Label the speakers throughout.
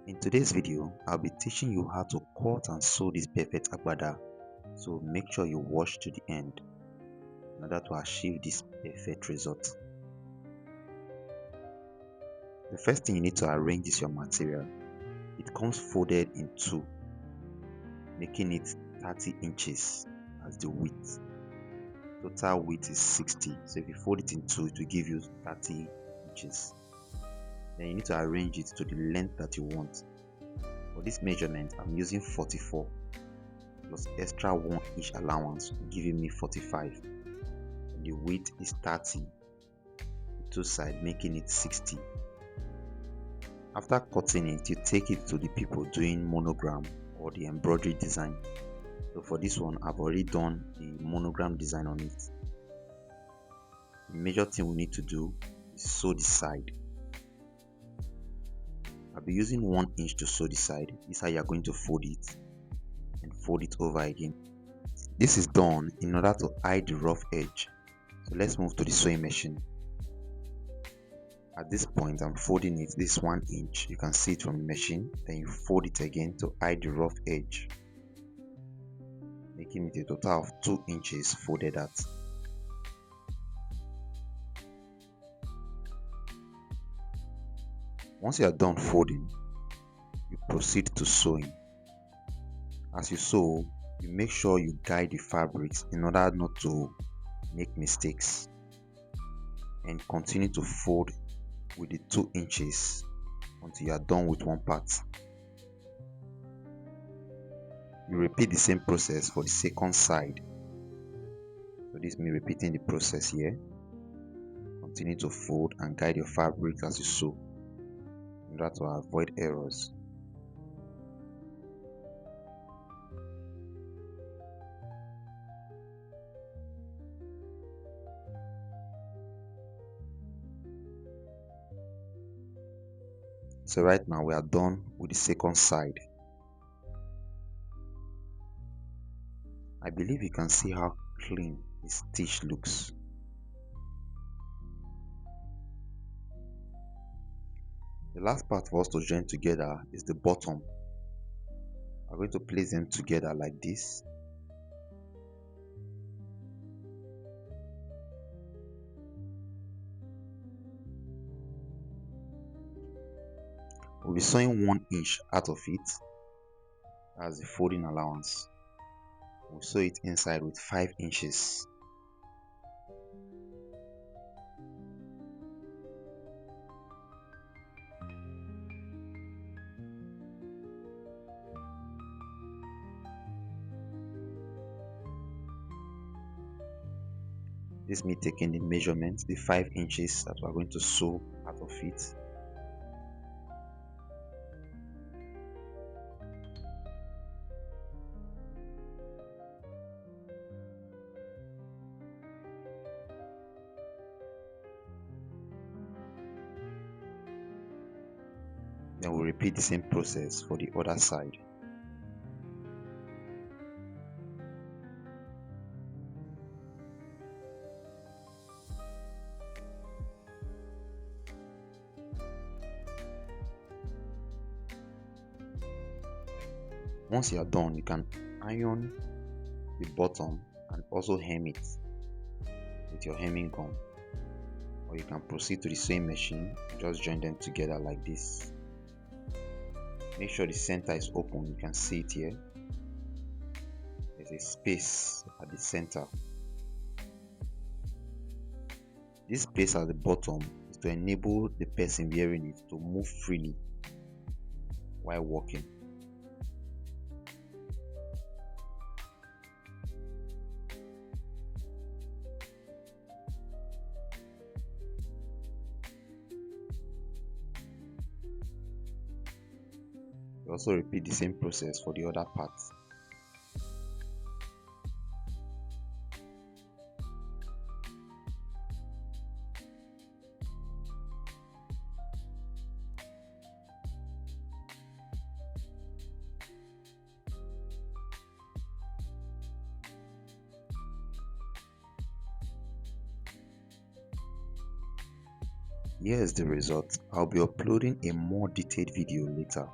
Speaker 1: In today's video, I'll be teaching you how to cut and sew this perfect agbada, so make sure you watch to the end in order to achieve this perfect result. The first thing you need to arrange is your material. It comes folded in two, making it 30 inches as the width. Total width is 60, so if you fold it in two, it will give you 30 inches. Then you need to arrange it to the length that you want. For this measurement, I'm using 44 plus extra 1 inch allowance, giving me 45. And the width is 30, the two sides making it 60. After cutting it, you take it to the people doing monogram or the embroidery design. So for this one, I've already done the monogram design on it. The major thing we need to do is sew the side. I'll be using 1 inch to sew the side. This is how you are going to fold it and fold it over again. This is done in order to hide the rough edge. So let's move to the sewing machine. At this point, I'm folding it. This 1 inch, you can see it from the machine. Then you fold it again to hide the rough edge, making it a total of 2 inches folded at. Once you are done folding, you proceed to sewing. As you sew, you make sure you guide the fabrics in order not to make mistakes, and continue to fold with the 2 inches until you are done with one part. You repeat the same process for the second side. So this means repeating the process here. Continue to fold and guide your fabric as you sew in order to avoid errors. So right now we are done with the second side. I believe you can see how clean the stitch looks. The last part for us to join together is the bottom. I'm going to place them together like this. We'll be sewing 1 inch out of it as the folding allowance. We'll sew it inside with 5 inches. This me taking the measurement, the 5 inches that we're going to sew out of it. Then we'll repeat the same process for the other side. Once you are done, you can iron the bottom and also hem it with your hemming gun, or you can proceed to the sewing machine and just join them together like this. Make sure the center is open. You can see it here. There's a space at the center. This space at the bottom is to enable the person wearing it to move freely while walking. You also repeat the same process for the other parts. Here is the result. I'll be uploading a more detailed video later.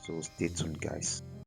Speaker 1: So stay tuned, guys.